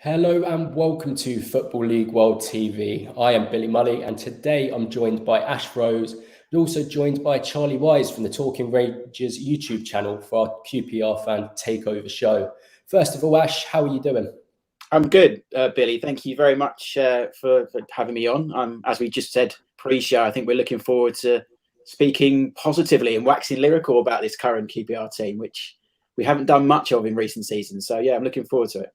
Hello and welcome to Football League World TV. I am Billy Mulley and today I'm joined by Ash Rose and also joined by Charlie Wise from the Talking Rangers YouTube channel for our QPR Fan Takeover Show. First of all, Ash, how are you doing? I'm good, Billy. Thank you very much for having me on. As we just said pre-show, I think we're looking forward to speaking positively and waxing lyrical about this current QPR team, which we haven't done much of in recent seasons. So, yeah, I'm looking forward to it.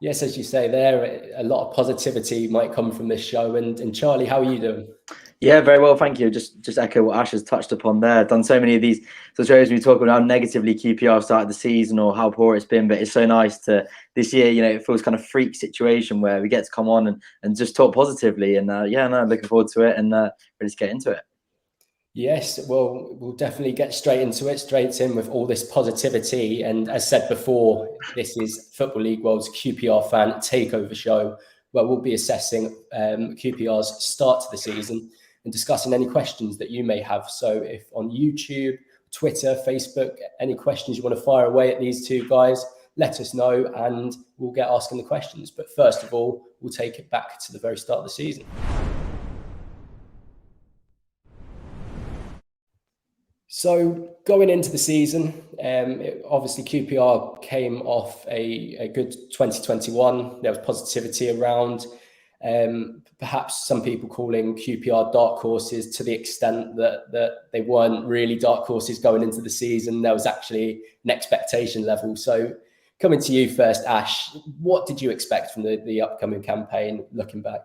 Yes, as you say there, a lot of positivity might come from this show. And Charlie, how are you doing? Yeah, very well, thank you. Just echo what Ash has touched upon there. Done so many of these shows we talk about how negatively QPR started the season or how poor it's been, but it's so nice to this year. It feels kind of freak situation where we get to come on and just talk positively. And looking forward to it and ready to get into it. Yes, well, we'll definitely get straight into it, straight in with all this positivity. And as said before, this is Football League World's QPR Fan Takeover Show, where we'll be assessing QPR's start to the season and discussing any questions that you may have. So if on YouTube, Twitter, Facebook, any questions you want to fire away at these two guys, let us know and we'll get asking the questions. But first of all, we'll take it back to the very start of the season. So going into the season, obviously QPR came off a good 2021. There was positivity around. Perhaps some people calling QPR dark horses to the extent that they weren't really dark horses going into the season. There was actually an expectation level. So coming to you first, Ash, what did you expect from the upcoming campaign looking back?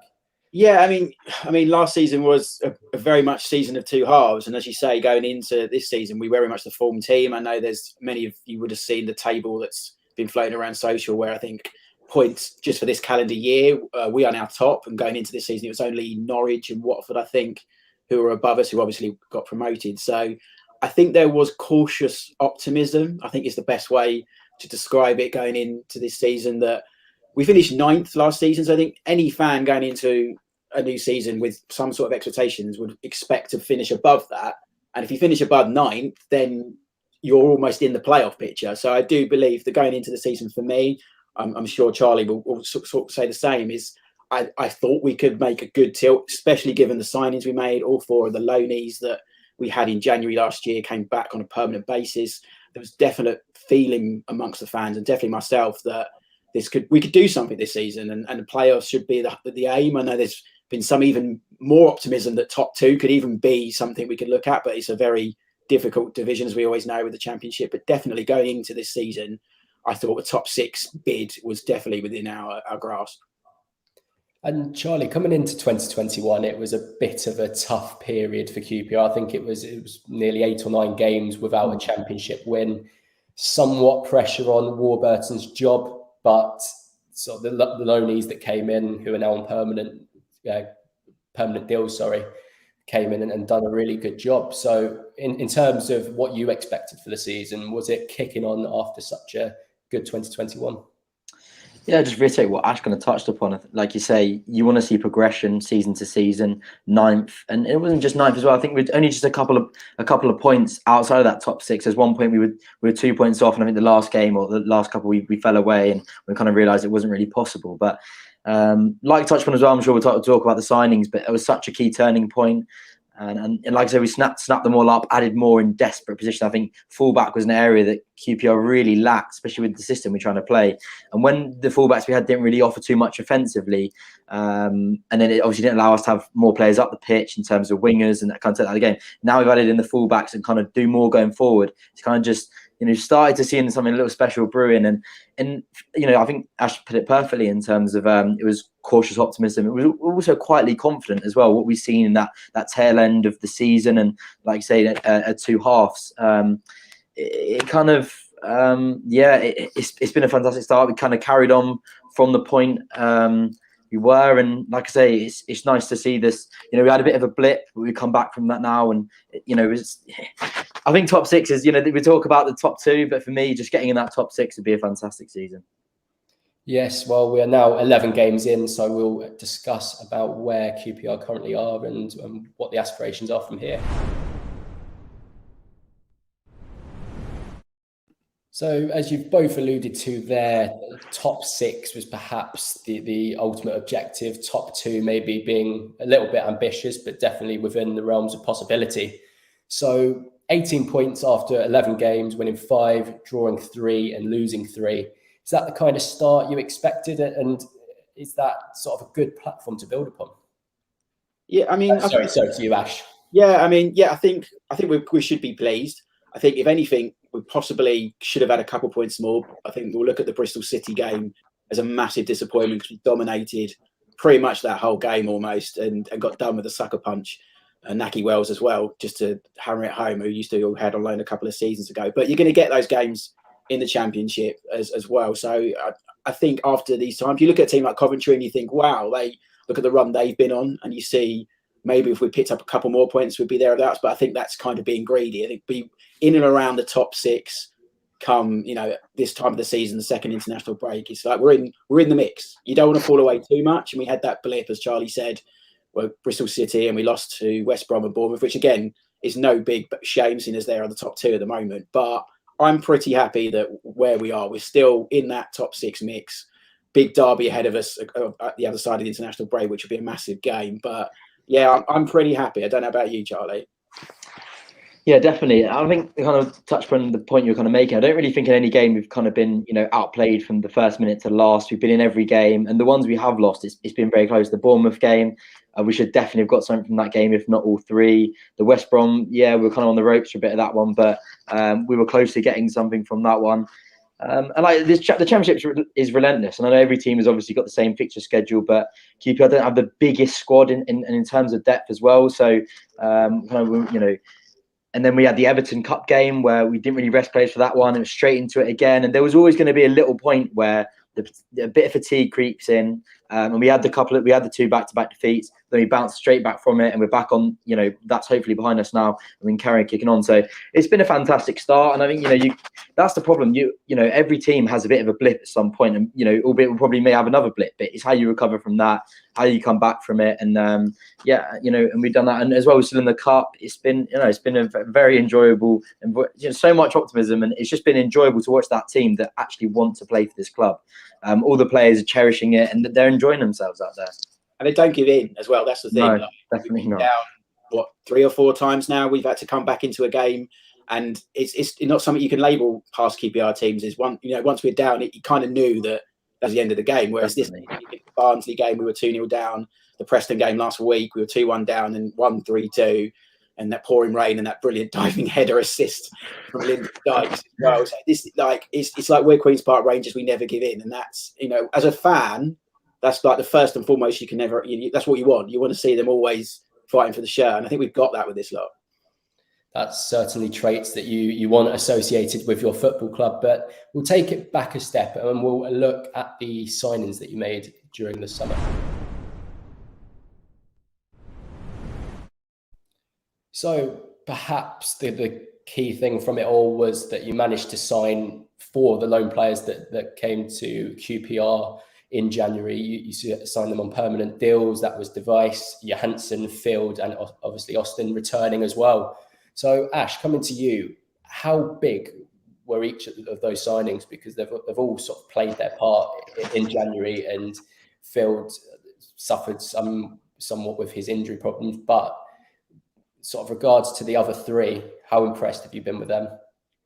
Yeah, I mean, last season was a very much season of two halves, and as you say, going into this season, we were very much the form team. I know there's many of you would have seen the table that's been floating around social, where I think points just for this calendar year, we are now top, and going into this season, it was only Norwich and Watford, I think, who were above us, who obviously got promoted. So I think there was cautious optimism. I think is the best way to describe it going into this season. That we finished 9th last season, so I think any fan going into a new season with some sort of expectations would expect to finish above that. And if you finish above 9th, then you're almost in the playoff picture. So I do believe that going into the season for me, I'm sure Charlie will sort of say the same, is I thought we could make a good tilt, especially given the signings we made. All 4 of the loanees that we had in January last year came back on a permanent basis. There was definite feeling amongst the fans and definitely myself that we could do something this season, and the playoffs should be the aim. I know there's been some even more optimism that top 2 could even be something we could look at, but it's a very difficult division, as we always know, with the Championship. But definitely going into this season, I thought a top 6 bid was definitely within our grasp. And Charlie, coming into 2021, it was a bit of a tough period for QPR. I think it was nearly 8 or 9 games without a Championship win. Somewhat pressure on Warburton's job, but sort of the loanees that came in, who are now on permanent deals, came in and done a really good job. So in terms of what you expected for the season, was it kicking on after such a good 2021? Yeah, just reiterate what Ash kind of touched upon. Like you say, you want to see progression season to season, 9th, and it wasn't just 9th as well. I think we're only just a couple of points outside of that top 6. There's one point we were 2 points off, and I think the last game or the last couple we fell away, and we kind of realised it wasn't really possible. But like touched upon as well, I'm sure we'll talk about the signings, but it was such a key turning point. And like I said, we snapped them all up, added more in desperate position. I think fullback was an area that QPR really lacked, especially with the system we're trying to play. And when the fullbacks we had didn't really offer too much offensively, and then it obviously didn't allow us to have more players up the pitch in terms of wingers and that kind of take that game. Now we've added in the fullbacks and kind of do more going forward. It's kind of just started to see something a little special brewing, and I think Ash put it perfectly in terms of it was cautious optimism. It was also quietly confident as well. What we've seen in that tail end of the season, and like I say, at 2 halves, it kind of it's been a fantastic start. We kind of carried on from the point we were, and like I say, it's nice to see this. We had a bit of a blip, but we come back from that now, and I think top 6 is, we talk about the top 2, but for me, just getting in that top 6 would be a fantastic season. Yes, well, we are now 11 games in, so we'll discuss about where QPR currently are and what the aspirations are from here. So, as you've both alluded to there, top 6 was perhaps the ultimate objective. Top 2 maybe being a little bit ambitious, but definitely within the realms of possibility. So, 18 points after 11 games, winning 5, drawing 3 and losing 3. Is that the kind of start you expected? And is that sort of a good platform to build upon? Yeah, I mean, sorry to you, Ash. Yeah, I mean, I think we should be pleased. I think if anything, we possibly should have had a couple points more. I think we'll look at the Bristol City game as a massive disappointment because we dominated pretty much that whole game almost and got done with a sucker punch. And Naki Wells as well, just to hammer it home, who used to head on loan a couple of seasons ago. But you're going to get those games in the Championship as well. So I think after these times, you look at a team like Coventry and you think, wow, they look at the run they've been on, and you see maybe if we picked up a couple more points, we'd be thereabouts. But I think that's kind of being greedy. I think be in and around the top 6 come, this time of the season, the second international break. It's like we're in the mix. You don't want to fall away too much. And we had that blip, as Charlie said, where Bristol City, and we lost to West Brom and Bournemouth, which again is no big shame, seeing as they're on the top 2 at the moment. But I'm pretty happy that where we are, we're still in that top 6 mix. Big derby ahead of us at the other side of the international break, which will be a massive game. But yeah, I'm pretty happy. I don't know about you, Charlie. Yeah, definitely. I think kind of touch on the point you're kind of making. I don't really think in any game we've kind of been, outplayed from the first minute to the last. We've been in every game, and the ones we have lost, it's been very close. The Bournemouth game, we should definitely have got something from that game, if not all 3. The West Brom, we were kind of on the ropes for a bit of that one, but we were close to getting something from that one. And like the Championship is relentless, and I know every team has obviously got the same fixture schedule, but QPR don't have the biggest squad in terms of depth as well. So and then we had the Everton Cup game where we didn't really rest players for that one. It was straight into it again, and there was always going to be a little point where a bit of fatigue creeps in, and we had the 2 back-to-back defeats. Then we bounced straight back from it, and we're back on. That's hopefully behind us now, and we can carry kicking on. So it's been a fantastic start, and I think that's the problem. Every team has a bit of a blip at some point, and albeit we probably may have another blip, but it's how you recover from that, how you come back from it, and and we've done that, and as well, we're still in the cup. It's been a very enjoyable, and so much optimism, and it's just been enjoyable to watch that team that actually want to play for this club. All the players are cherishing it, and they're enjoying themselves out there. And they don't give in as well. That's the thing. No, definitely not. Down, 3 or 4 times now we've had to come back into a game, and it's not something you can label past QPR teams. Is once we're down, you kind of knew that was the end of the game. Whereas definitely. This Barnsley game, we were 2-0 down. The Preston game last week, we were 2-1 down and 1-3-2. And that pouring rain and that brilliant diving header assist from Lyndon Dykes as well. So this it's like we're Queen's Park Rangers. We never give in, and that's as a fan, that's like the first and foremost you can never. That's what you want. You want to see them always fighting for the shirt, and I think we've got that with this lot. That's certainly traits that you want associated with your football club. But we'll take it back a step and we'll look at the signings that you made during the summer. So perhaps the key thing from it all was that you managed to sign 4 of the loan players that came to QPR in January. You signed them on permanent deals. That was Device, Johansson, Field, and obviously Austin returning as well. So Ash, coming to you, how big were each of those signings? Because they've all sort of played their part in January, and Field suffered somewhat with his injury problems, but sort of regards to the other 3, how impressed have you been with them?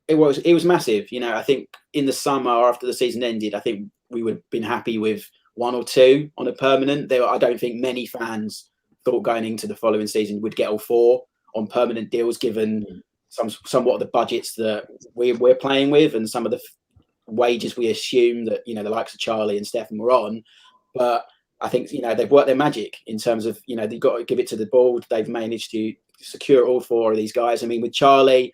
It was massive. I think in the summer after the season ended, I think we would have been happy with 1 or 2 on a permanent. I don't think many fans thought going into the following season would get all 4 on permanent deals, given somewhat of the budgets that we're playing with and some of the wages we assume that the likes of Charlie and Stefan were on. But I think they've worked their magic in terms of they've got to give it to the board. They've managed to secure all 4 of these guys. I mean, with Charlie,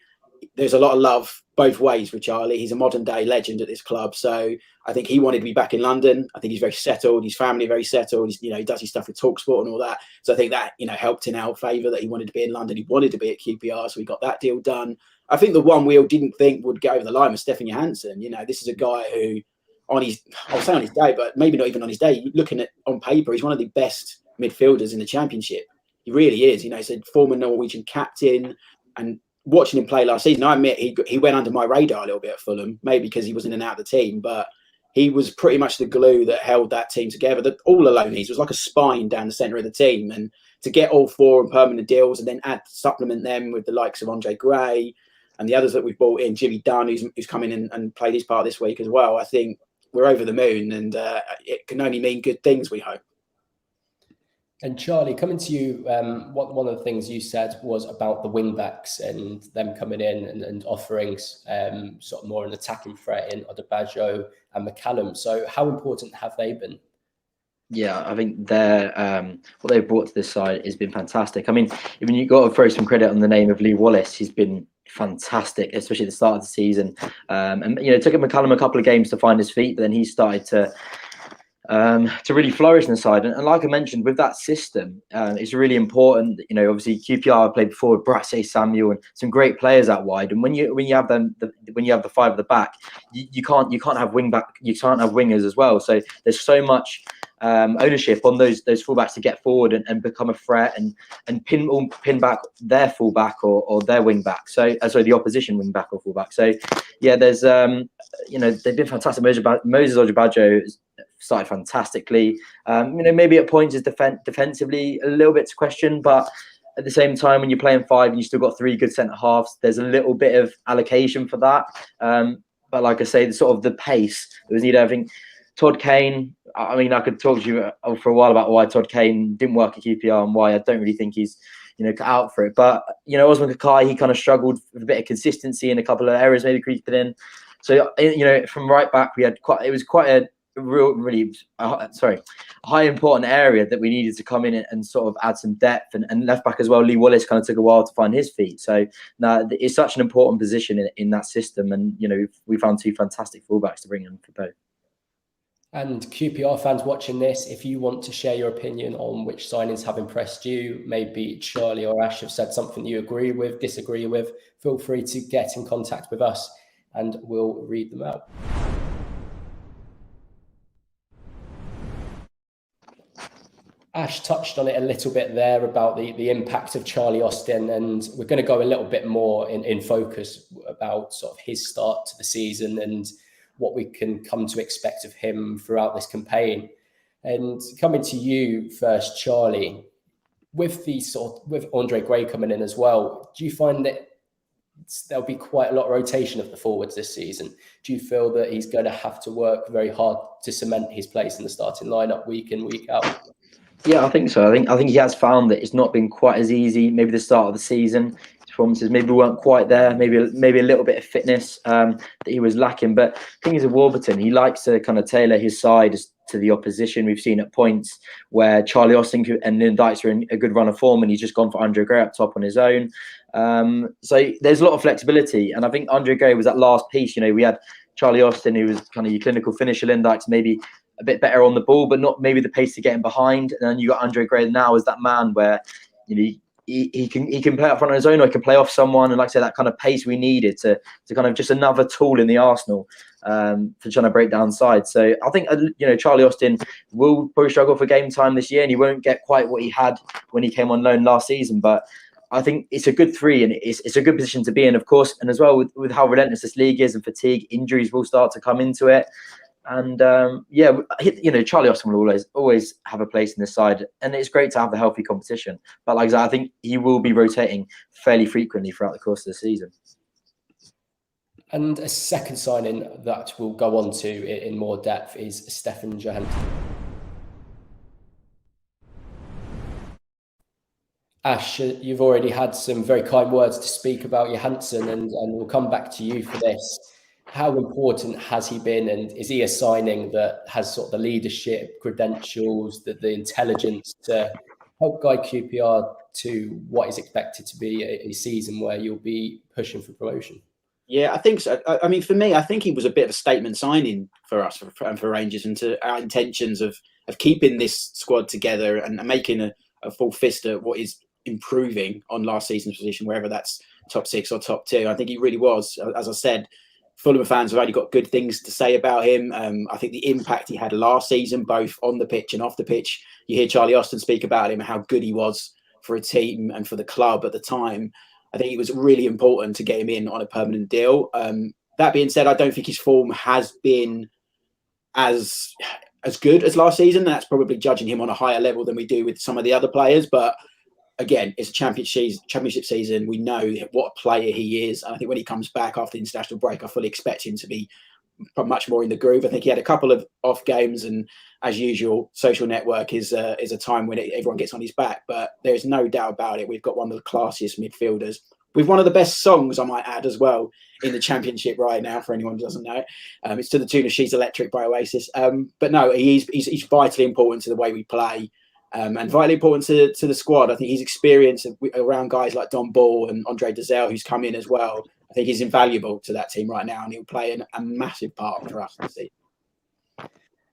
there's a lot of love both ways with Charlie. He's a modern day legend at this club. So I think he wanted to be back in London. I think he's very settled. His family very settled. He does his stuff with TalkSport and all that. So I think that, helped in our favour that he wanted to be in London. He wanted to be at QPR. So we got that deal done. I think the one we all didn't think would get over the line was Stefan Johansson. this is a guy who I'll say on his day, but maybe not even on his day, looking at on paper, he's one of the best midfielders in the Championship. He really is. He's a former Norwegian captain, and watching him play last season, I admit he went under my radar a little bit at Fulham, maybe because he was in and out of the team, but he was pretty much the glue that held that team together. All alone, he was like a spine down the centre of the team. And to get all 4 on permanent deals and then supplement them with the likes of Andre Gray and the others that we've brought in, Jimmy Dunn, who's come in and played his part this week as well, I think we're over the moon, and it can only mean good things, we hope. And Charlie, coming to you, one of the things you said was about the wing backs and them coming in and offering sort of more an attacking threat in Odebajo and McCallum. So how important have they been? Yeah, I think what they've brought to this side has been fantastic. I mean, even you got to throw some credit on the name of Lee Wallace. He's been fantastic, especially at the start of the season. And it took McCallum a couple of games to find his feet, but then he started to really flourish in the side. And like I mentioned, with that system, it's really important. Obviously QPR played before with Brasse, Samuel, and some great players out wide. And when you have the 5 at the back, you can't have wing back, you can't have wingers as well. So there's so much ownership on those fullbacks to get forward and become a threat and pin back their fullback or their wing back. So sorry, the opposition wing back or fullback. So yeah, there's they've been fantastic. Moses Odebajo started fantastically. Maybe at points is defensively a little bit to question, but at the same time, when you're playing 5 and you still got 3 good centre halves, there's a little bit of allocation for that. But like I say, the pace that was needed. I think Todd Kane, I mean, I could talk to you for a while about why Todd Kane didn't work at QPR and why I don't really think he's cut out for it. But Osman Kakai, he kind of struggled with a bit of consistency in a couple of areas, maybe creeping in. So from right back, we had quite a high important area that we needed to come in and sort of add some depth, and left back as well. Lee Wallace kind of took a while to find his feet. So now it's such an important position in that system, and we found 2 fantastic fullbacks to bring in for both. And QPR fans watching this, if you want to share your opinion on which signings have impressed you, maybe Charlie or Ash have said something you agree with, disagree with, feel free to get in contact with us and we'll read them out. Ash touched on it a little bit there about the impact of Charlie Austin, and we're going to go a little bit more in focus about sort of his start to the season and what we can come to expect of him throughout this campaign. And coming to you first, Charlie, with Andre Gray coming in as well, do you find that there'll be quite a lot of rotation of the forwards this season? Do you feel that he's going to have to work very hard to cement his place in the starting lineup week in, week out? Yeah, I think so. I think he has found that it's not been quite as easy. Maybe the start of the season, his performances maybe weren't quite there. Maybe a little bit of fitness that he was lacking. But the thing is, with Warburton, he likes to kind of tailor his side to the opposition. We've seen at points where Charlie Austin and Lynn Dykes are in a good run of form, and he's just gone for Andre Gray up top on his own. So there's a lot of flexibility, and I think Andre Gray was that last piece. We had Charlie Austin, who was kind of your clinical finisher. Lynn Dykes maybe a bit better on the ball, but not maybe the pace to get him behind. And then you got Andre Gray now as that man where he can play up front on his own, or he can play off someone. And like I said, that kind of pace we needed to kind of just another tool in the arsenal for trying to break down sides. So I think Charlie Austin will probably struggle for game time this year, and he won't get quite what he had when he came on loan last season. But I think it's a good 3, and it's a good position to be in, of course. And as well with how relentless this league is and fatigue, injuries will start to come into it. And Charlie Austin will always have a place in this side, and it's great to have the healthy competition. But like I said, I think he will be rotating fairly frequently throughout the course of the season. And a second signing that we'll go on to in more depth is Stefan Johansson. Ash, you've already had some very kind words to speak about Johansson, and we'll come back to you for this. How important has he been, and is he a signing that has sort of the leadership credentials, the intelligence to help guide QPR to what is expected to be a season where you'll be pushing for promotion? Yeah, I think so. I mean, for me, I think he was a bit of a statement signing for us and for Rangers, and to our intentions of keeping this squad together and making a full fist at what is improving on last season's position, wherever that's top 6 or top 2. I think he really was. As I said, Fulham fans have only got good things to say about him. I think the impact he had last season, both on the pitch and off the pitch, you hear Charlie Austin speak about him and how good he was for a team and for the club at the time. I think it was really important to get him in on a permanent deal. That being said, I don't think his form has been as good as last season. That's probably judging him on a higher level than we do with some of the other players. But again, it's a championship season. We know what a player he is. And I think when he comes back after the international break, I fully expect him to be much more in the groove. I think he had a couple of off games, and as usual, social network is a time when everyone gets on his back. But there is no doubt about it. We've got one of the classiest midfielders with one of the best songs, I might add, as well, in the championship right now. For anyone who doesn't know, it's to the tune of "She's Electric" by Oasis. But no, he's vitally important to the way we play. And vitally important to the squad. I think his experience around guys like Don Ball and Andre Dazelle, who's come in as well, I think he's invaluable to that team right now, and he'll play a massive part for us this season.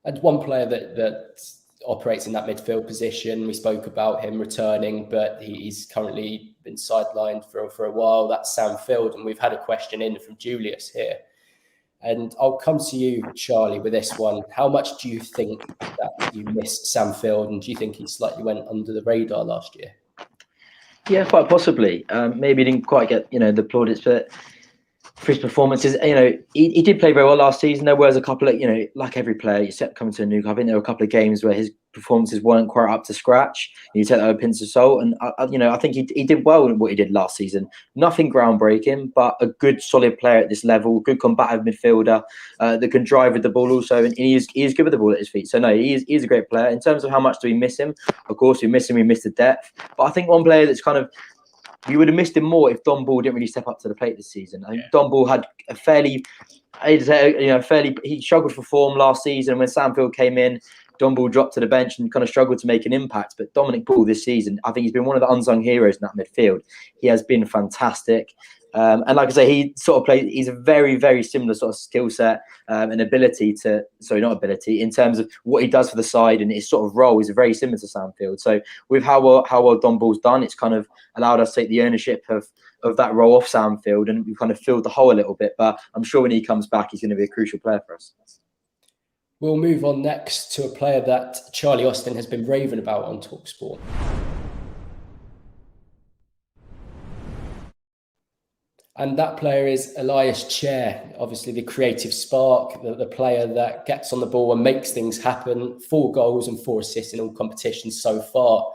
And one player that operates in that midfield position, we spoke about him returning, but he's currently been sidelined for a while. That's Sam Field, and we've had a question in from Julius here. And I'll come to you, Charlie, with this one. How much do you think that you missed Sam Field, and do you think he slightly went under the radar last year? Yeah, quite possibly. Maybe he didn't quite get, the plaudits for his performances. He did play very well last season. There was a couple of, like every player, except coming to a new club, I think there were a couple of games where his performances weren't quite up to scratch. You take that with a pinch of salt. And, I think he did well in what he did last season. Nothing groundbreaking, but a good, solid player at this level, good combative midfielder that can drive with the ball also. And he is good with the ball at his feet. So, no, he is a great player. In terms of how much do we miss him? Of course, we miss him. We miss the depth. But I think one player that's kind of, you would have missed him more if Don Ball didn't really step up to the plate this season. I think Don Ball had a fairly, he struggled for form last season. When Sam Field came in, Don Ball dropped to the bench and kind of struggled to make an impact. But Dominic Ball this season, I think he's been one of the unsung heroes in that midfield. He has been fantastic. And like I say, he sort of plays, he's a very, very similar sort of skill set and ability to, in terms of what he does for the side and his sort of role is very similar to Sam Field. So with how well Don Ball's done, it's kind of allowed us to take the ownership of that role off Sam Field, and we've kind of filled the hole a little bit. But I'm sure when he comes back, he's going to be a crucial player for us. We'll move on next to a player that Charlie Austin has been raving about on TalkSport. And that player is Elias Chair, obviously the creative spark, the player that gets on the ball and makes things happen. 4 goals and 4 assists in all competitions so far.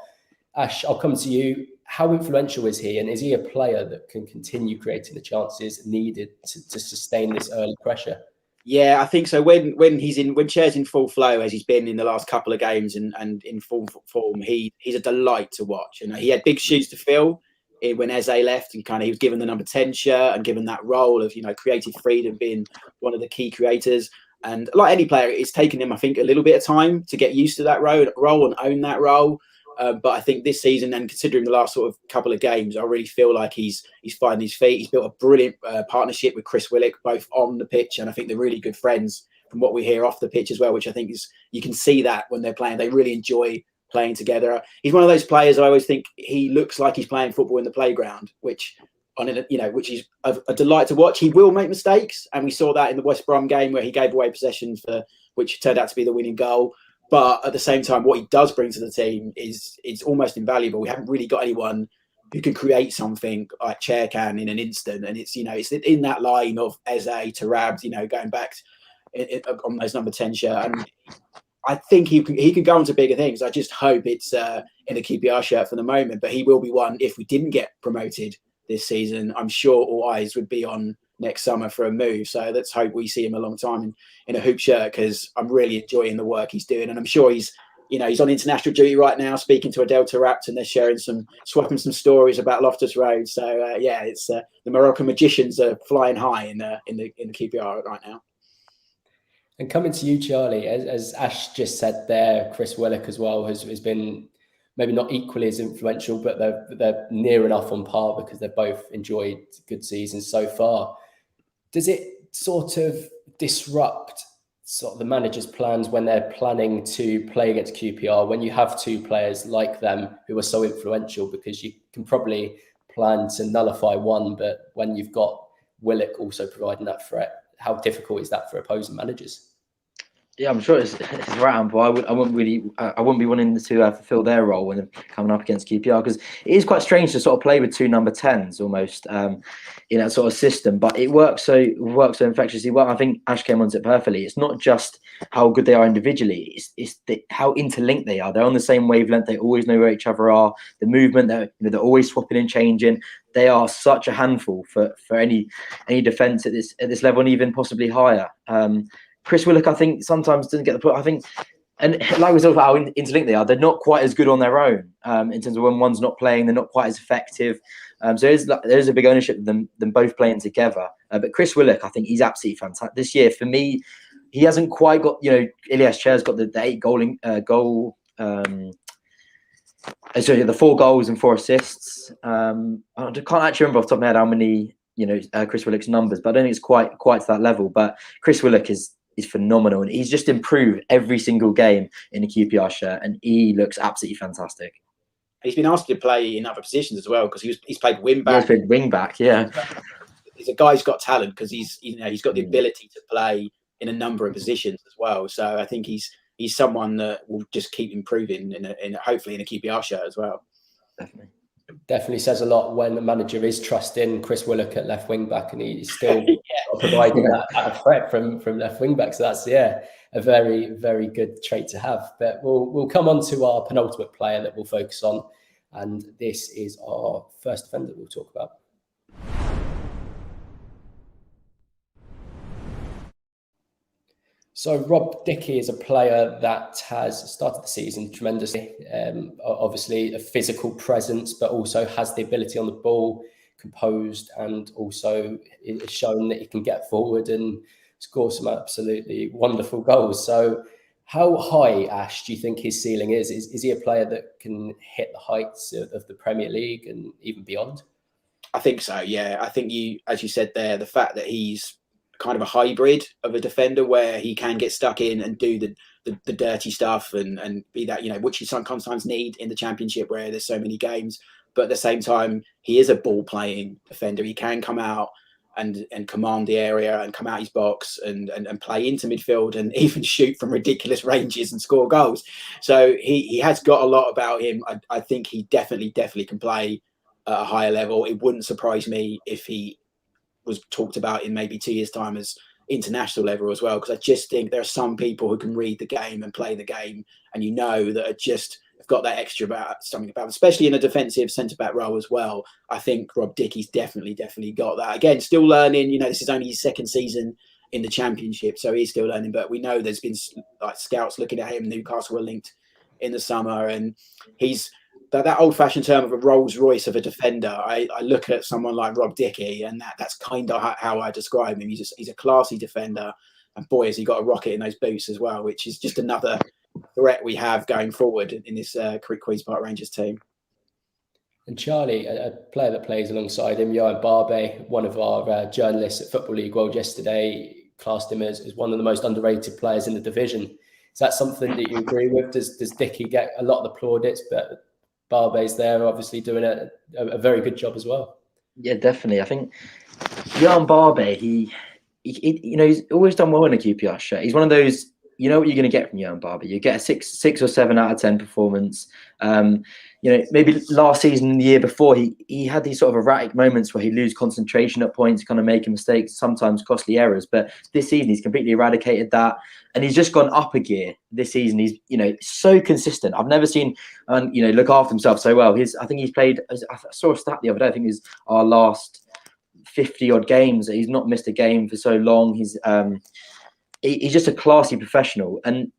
Ash, I'll come to you. How influential is he? And is he a player that can continue creating the chances needed to sustain this early pressure? Yeah, I think so. When Chair's in full flow, as he's been in the last couple of games and in full form, he's a delight to watch. He had big shoes to fill when Eze left, and he was given the number 10 shirt and given that role of creative freedom, being one of the key creators. And like any player, it's taken him, I think, a little bit of time to get used to that role and own that role. But I think this season, and considering the last sort of couple of games, I really feel like he's finding his feet. He's built a brilliant partnership with Chris Willock, both on the pitch, and I think they're really good friends from what we hear off the pitch as well, which I think is, you can see that when they're playing, they really enjoy playing together. He's one of those players I always think he looks like he's playing football in the playground, which is a delight to watch. He will make mistakes, and we saw that in the West Brom game where he gave away possession which turned out to be the winning goal. But at the same time, what he does bring to the team is almost invaluable. We haven't really got anyone who can create something like Chair can in an instant, and it's in that line of Eze to Rabs, going back on those number 10 shirt. And I think he can go on to bigger things. I just hope it's in a QPR shirt for the moment, but he will be one if we didn't get promoted this season. I'm sure all eyes would be on next summer for a move. So let's hope we see him a long time in a hoop shirt, because I'm really enjoying the work he's doing. And I'm sure he's on international duty right now, speaking to Adel Taarabt, and they're swapping some stories about Loftus Road. So it's the Moroccan magicians are flying high in the QPR right now. And coming to you, Charlie, as Ash just said there, Chris Willock as well has been maybe not equally as influential, but they're near enough on par because they've both enjoyed good seasons so far. Does it sort of disrupt sort of the manager's plans when they're planning to play against QPR, when you have 2 players like them who are so influential? Because you can probably plan to nullify one, but when you've got Willock also providing that threat, how difficult is that for opposing managers? Yeah, I'm sure it's right, Ample. I wouldn't be wanting to fulfill their role when they're coming up against QPR, because it is quite strange to sort of play with two number 10s almost in that sort of system. But it works so infectiously well. I think Ash came onto it perfectly. It's not just how good they are individually; it's how interlinked they are. They're on the same wavelength. They always know where each other are. The movement, they're always swapping and changing. They are such a handful for any defence at this level, and even possibly higher. Chris Willock, I think, sometimes doesn't get the put. I think, and like we talked about how interlinked they are, they're not quite as good on their own in terms of when one's not playing, they're not quite as effective. So there's a big ownership of them both playing together. But Chris Willock, I think he's absolutely fantastic this year. For me, he hasn't quite got, Ilias Chair's got the 8 sorry, the 4 goals and 4 assists. I can't actually remember off the top of my head how many, Chris Willock's numbers, but I don't think it's quite to that level. But Chris Willock is phenomenal, and he's just improved every single game in a QPR shirt, and he looks absolutely fantastic. He's been asked to play in other positions as well, because he's played wing back. He's played wing back, yeah. He's a guy who's got talent, because he's got the ability to play in a number of positions as well. So I think he's someone that will just keep improving in hopefully in a QPR shirt as well. Definitely says a lot when the manager is trusting Chris Willock at left wing back, and he's still providing that threat from left wing back. So that's a very, very good trait to have. But we'll come on to our penultimate player that we'll focus on, and this is our first defender we'll talk about. So Rob Dickie is a player that has started the season tremendously. Obviously a physical presence, but also has the ability on the ball, composed, and also it's shown that he can get forward and score some absolutely wonderful goals. So how high, Ash, do you think his ceiling is? Is he a player that can hit the heights of the Premier League and even beyond? I think so, yeah. I think as you said there, the fact that he's kind of a hybrid of a defender, where he can get stuck in and do the dirty stuff and be that, which you sometimes need in the Championship where there's so many games. But at the same time, he is a ball playing defender. He can come out and command the area and come out his box and play into midfield and even shoot from ridiculous ranges and score goals. So he has got a lot about him. I think he definitely can play at a higher level. It wouldn't surprise me if he was talked about in maybe 2 years' time as international level as well, because I just think there are some people who can read the game and play the game, and that are just have got that extra something about them, especially in a defensive centre-back role as well. I think Rob Dickie's definitely got that. Again, still learning. This is only his second season in the Championship, so he's still learning. But we know there's been scouts looking at him. Newcastle were linked in the summer, and he's that old-fashioned term of a Rolls Royce of a defender. I look at someone like Rob Dickie, and that's kind of how I describe him. He's a classy defender, and boy, has he got a rocket in those boots as well, which is just another threat we have going forward in this Queen's Park Rangers team. And Charlie, a player that plays alongside him, Johan Barbe, one of our journalists at Football League World yesterday, classed him as one of the most underrated players in the division. Is that something that you agree with? Does Dickie get a lot of the plaudits, but Barbe's there, obviously doing a very good job as well? Yeah, definitely. I think Johan Barbe, he's always done well in a QPR shirt. He's one of those, you know what you're going to get from Johan Barbe. You get a 6 or 7 out of 10 performance. Maybe last season and the year before, he had these sort of erratic moments where he'd lose concentration at points, kind of making mistakes, sometimes costly errors. But this season, he's completely eradicated that. And he's just gone up a gear this season. He's, so consistent. I've never seen, look after himself so well. I think he's played, I saw a stat the other day, I think it was our last 50 odd games. He's not missed a game for so long. He's just a classy professional. And,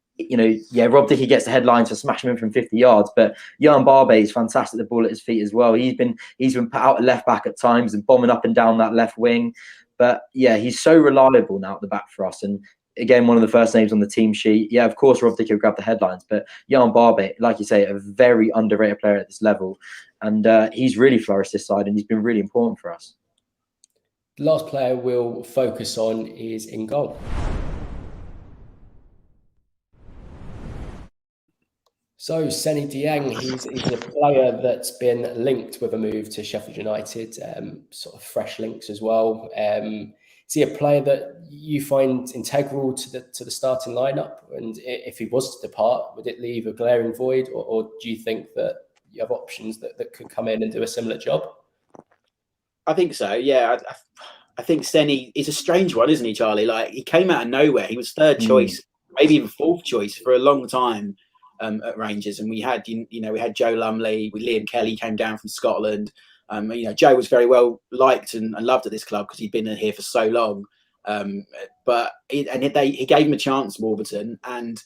Rob Dickie gets the headlines for smashing him from 50 yards, but Johan Barbe is fantastic, the ball at his feet as well. He's been put out at left back at times and bombing up and down that left wing. But yeah, he's so reliable now at the back for us. And again, one of the first names on the team sheet. Yeah, of course, Rob Dickie will grab the headlines, but Johan Barbe, like you say, a very underrated player at this level. And he's really flourished this side, and he's been really important for us. The last player we'll focus on is in goal. So Seny Dieng, he's a player that's been linked with a move to Sheffield United, sort of fresh links as well. is he a player that you find integral to the starting lineup? And if he was to depart, would it leave a glaring void, or do you think that you have options that could come in and do a similar job? I think so. Yeah, I think Senny is a strange one, isn't he, Charlie? Like, he came out of nowhere. He was third choice, maybe even fourth choice for a long time at Rangers. And we had, we had Joe Lumley, Liam Kelly came down from Scotland. Joe was very well liked and loved at this club because he'd been here for so long. But he gave him a chance, Warburton, and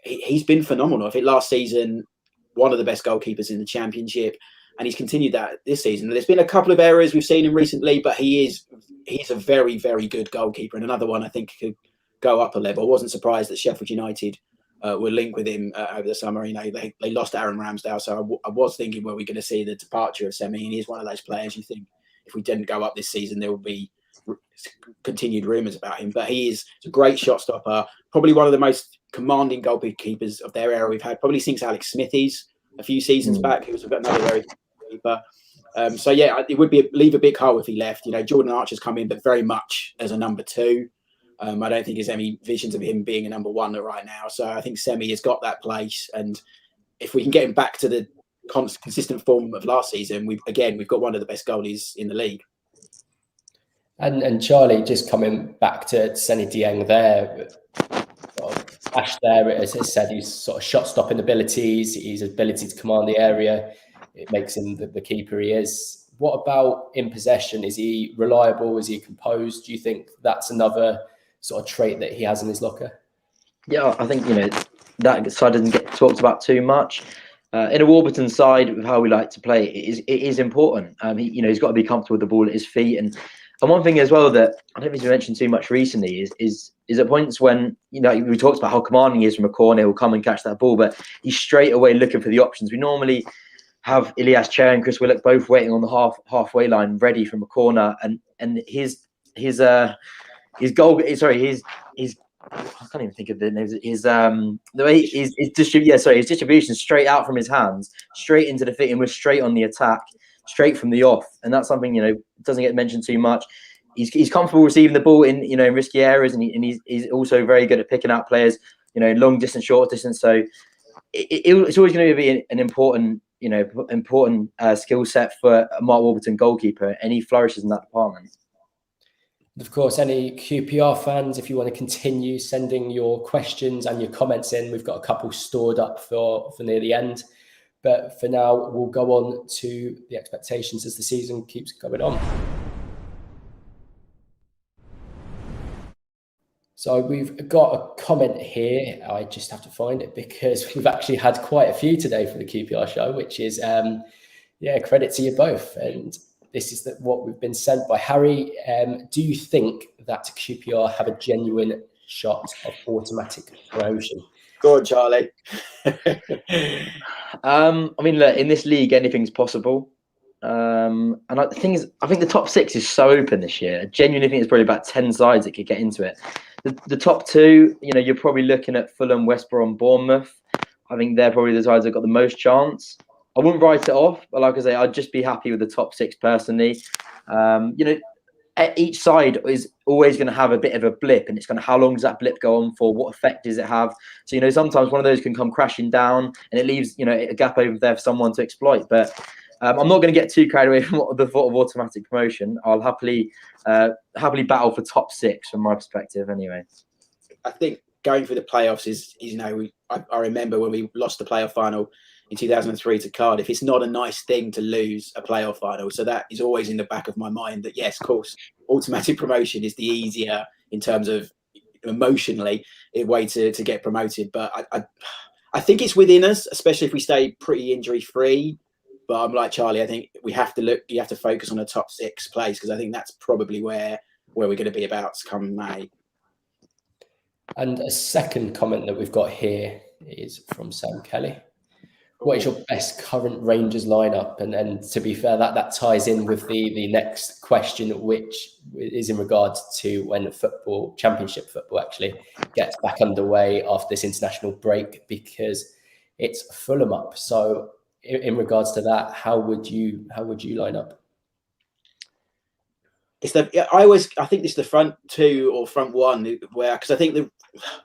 he's been phenomenal. I think last season, one of the best goalkeepers in the Championship, and he's continued that this season. There's been a couple of errors we've seen him recently, but he's a very, very good goalkeeper, and another one I think could go up a level. I wasn't surprised that Sheffield United were linked with him over the summer. They lost Aaron Ramsdale, so I was thinking, were we going to see the departure of Semi? And he's one of those players you think if we didn't go up this season, there will be continued rumours about him. But he's a great shot stopper, probably one of the most commanding goalkeepers of their era we've had, probably since Alex Smithies a few seasons back. He was another very good goalkeeper. So yeah, it would leave a big hole if he left. Jordan Archer's come in, but very much as a number two. I don't think there's any visions of him being a number one right now. So I think Semi has got that place, and if we can get him back to the consistent form of last season, we've got one of the best goalies in the league. And Charlie, just coming back to Seny Dieng there, Ash there, as I said, he's sort of shot stopping abilities, his ability to command the area, it makes him the keeper he is. What about in possession? Is he reliable? Is he composed? Do you think that's another sort of trait that he has in his locker? Yeah, I think, that side doesn't get talked about too much. In a Warburton side, with how we like to play, it is important. He's got to be comfortable with the ball at his feet. And one thing as well that I don't think you mentioned too much recently is at points when, we talked about how commanding he is from a corner, he'll come and catch that ball, but he's straight away looking for the options. We normally have Ilias Chair and Chris Willock both waiting on the halfway line, ready from a corner, and his goal. Sorry, I can't even think of the names. His distribution straight out from his hands, straight into the feet, and we're straight on the attack, straight from the off, and that's something doesn't get mentioned too much. He's comfortable receiving the ball in in risky areas, and he's also very good at picking out players, long distance, short distance. So it's always going to be an important skill set for a Mark Warburton goalkeeper, and he flourishes in that department. Of course, any QPR fans, if you want to continue sending your questions and your comments in, we've got a couple stored up for near the end. But for now, we'll go on to the expectations as the season keeps going on. So we've got a comment here. I just have to find it because we've actually had quite a few today for the QPR show, which is, credit to you both. And this is what we've been sent by Harry. Do you think that QPR have a genuine shot of automatic promotion? Go on, Charlie. Look, in this league, anything's possible. And the thing is, I think the top six is so open this year. I genuinely think it's probably about 10 sides that could get into it. The top two, you're probably looking at Fulham, West Brom, Bournemouth. I think they're probably the sides that got the most chance. I wouldn't write it off, but like I say, I'd just be happy with the top six personally. Each side is always going to have a bit of a blip, and it's going to, how long does that blip go on for? What effect does it have? So, sometimes one of those can come crashing down, and it leaves, a gap over there for someone to exploit. But I'm not going to get too carried away from the thought of automatic promotion. I'll happily battle for top six from my perspective anyway. I think going through the playoffs is I remember when we lost the playoff final in 2003 to Cardiff. It's not a nice thing to lose a playoff final. So that is always in the back of my mind that, yes, of course, automatic promotion is the easier in terms of emotionally a way to get promoted. But I think it's within us, especially if we stay pretty injury free. But I'm like Charlie, I think you have to focus on a top six place, because I think that's probably where we're going to be about come May. And a second comment that we've got here is from Sam Kelly. What is your best current Rangers lineup? And to be fair, that ties in with the next question, which is in regards to when Championship football actually gets back underway after this international break, because it's Fulham up. So in regards to that, how would you line up? I think it's the front two or front one where, because I think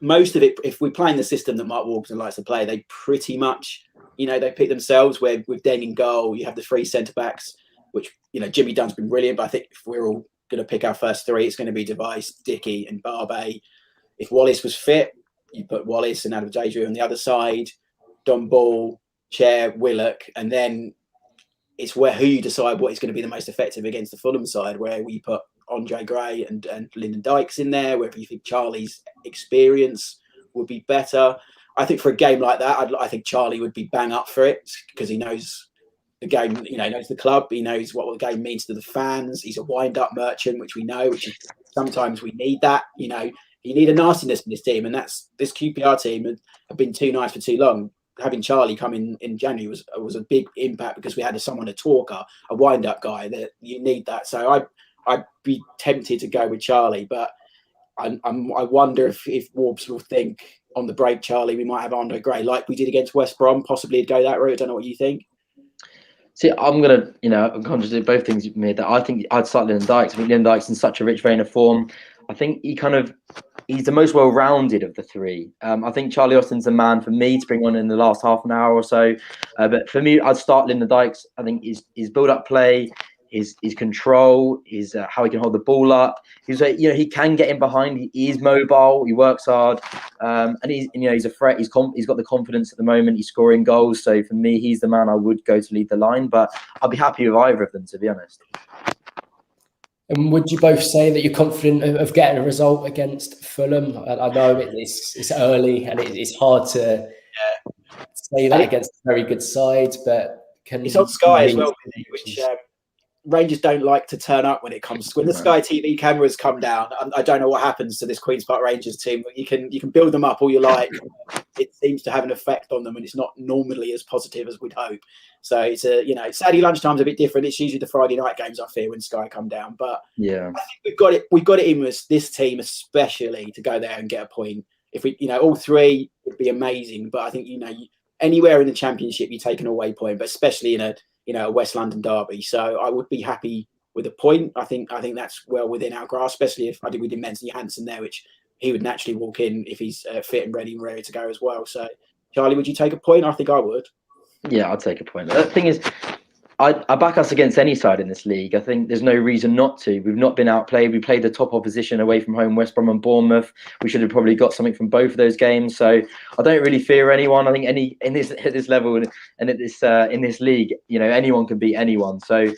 most of it, if we're playing the system that Mark Warburton likes to play, they pretty much, they pick themselves. Where with Den in goal, you have the three centre backs, which Jimmy Dunn's been brilliant, but I think if we're all going to pick our first three, it's going to be Device, Dickie, and Barbe. If Wallace was fit, you put Wallace and Adam Deja on the other side, Don Ball, Chair, Willock, and then it's who you decide what is going to be the most effective against the Fulham side, where we put Andre Gray and Lyndon Dykes in there, whether you think Charlie's experience would be better. I think for a game like that, I think Charlie would be bang up for it because he knows the game, knows the club, he knows what the game means to the fans. He's a wind-up merchant, which we know, which is, sometimes we need that. You need a nastiness in this team, and this QPR team have been too nice for too long. Having Charlie come in January was a big impact because we had someone, a talker, a wind-up guy, that you need that. So I'd be tempted to go with Charlie, but I wonder if Warbs will think on the break, Charlie, we might have Andre Gray like we did against West Brom. Possibly go that route. I don't know what you think. See, I'm gonna, I'm conscious of both things you've made. That I think I'd start Lyndon Dykes. I think Lyndon Dykes in such a rich vein of form. I think he's the most well-rounded of the three. I think Charlie Austin's the man for me to bring on in the last half an hour or so. But for me, I'd start Lyndon Dykes. I think his build-up play, his control, his how he can hold the ball up. He can get in behind. He is mobile. He works hard, and he's a threat. He's got the confidence at the moment. He's scoring goals. So for me, he's the man I would go to lead the line. But I'd be happy with either of them, to be honest. And would you both say that you're confident of getting a result against Fulham? I know it's early and it's hard to say that against a very good side, but it's on Sky as well, which Rangers don't like to turn up when the Sky TV cameras come down. I don't know what happens to this Queen's Park Rangers team. You can build them up all you like. It seems to have an effect on them, and it's not normally as positive as we'd hope. So it's Saturday lunchtime's a bit different. It's usually the Friday night games, I fear, when Sky come down. But yeah, I think we've got it in with this team, especially to go there and get a point. If we, all three would be amazing. But I think anywhere in the Championship, you take an away point, but especially in a West London derby. So I would be happy with a point. I think that's well within our grasp, especially if we didn't mention Johansson there, which he would naturally walk in if he's fit and ready to go as well. So, Charlie, would you take a point? I think I would. Yeah, I'd take a point. The thing is, I back us against any side in this league. I think there's no reason not to. We've not been outplayed. We played the top opposition away from home, West Brom and Bournemouth. We should have probably got something from both of those games. So I don't really fear anyone. I think at this level and at this in this league, anyone can beat anyone. So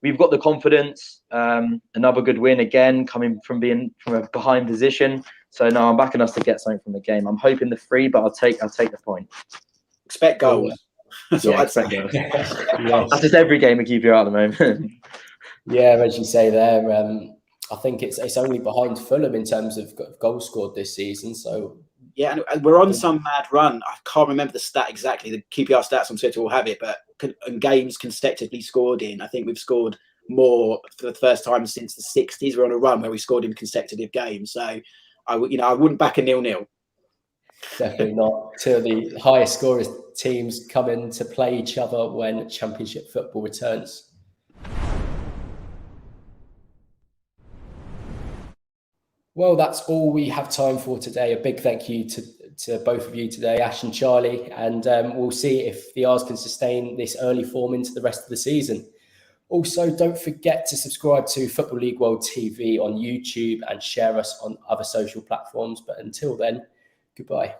we've got the confidence. Another good win again, coming from a behind position. So now I'm backing us to get something from the game. I'm hoping the 3, but I'll take the point. Expect goals. Yeah, expect goals. That's just every game of QPR at the moment. Yeah, as you say there, I think it's only behind Fulham in terms of goals scored this season. So yeah, and we're on some mad run. I can't remember the stat exactly. The QPR stats on Twitter will have it, but games consecutively scored in. I think we've scored more for the first time since the 60s. We're on a run where we scored in consecutive games. So I wouldn't back a 0-0. Definitely not. Till the highest scorers teams come in to play each other when Championship football returns. Well, that's all we have time for today. A big thank you to both of you today, Ash and Charlie, and we'll see if the R's can sustain this early form into the rest of the season. Also, don't forget to subscribe to Football League World TV on YouTube and share us on other social platforms. But until then, goodbye.